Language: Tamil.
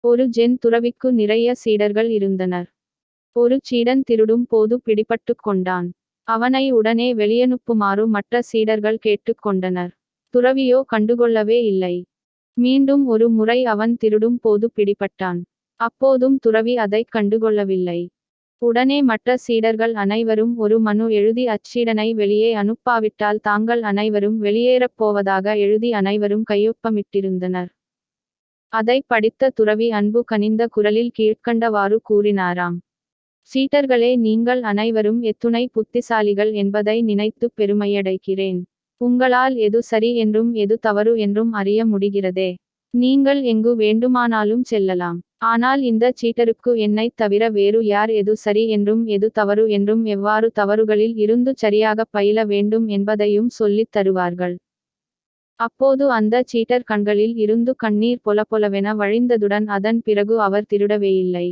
ஒரு ஜென் துறவிக்கு நிறைய சீடர்கள் இருந்தனர். ஒரு சீடன் திருடும் போது பிடிபட்டுக் கொண்டான். அவனை உடனே வெளியனுப்புமாறு மற்ற சீடர்கள் கேட்டுக் கொண்டனர். துறவியோ கண்டுகொள்ளவே இல்லை. மீண்டும் ஒரு முறை அவன் திருடும் போது பிடிபட்டான். அப்போதும் துறவி அதைக் கண்டுகொள்ளவில்லை. உடனே மற்ற சீடர்கள் அனைவரும் ஒரு மனு எழுதி அச்சீடனை வெளியே அனுப்பாவிட்டால் தாங்கள் அனைவரும் வெளியேறப் போவதாக எழுதி அனைவரும் கையொப்பமிட்டிருந்தனர். அதை படித்த துறவி அன்பு கனிந்த குரலில் கீழ்க்கண்டவாறு கூறினாராம். சீடர்களே, நீங்கள் அனைவரும் எத்துணை புத்திசாலிகள் என்பதை நினைத்துப் பெருமையடைகிறேன். உங்களால் எது சரி என்றும் எது தவறு என்றும் அறிய முடிகிறதே. நீங்கள் எங்கு வேண்டுமானாலும் செல்லலாம். ஆனால் இந்த சீடருக்கு என்னைத் தவிர வேறு யார் எது சரி என்றும் எது தவறு என்றும் எவ்வாறு தவறுகளில் இருந்து சரியாகப் பயில வேண்டும் என்பதையும் சொல்லித் தருவார்கள். அப்போது அந்த சீடர் கண்களில் இருந்து கண்ணீர் பொலபொலவென வழிந்ததுடன் அதன் பிறகு அவர் திருடவேயில்லை.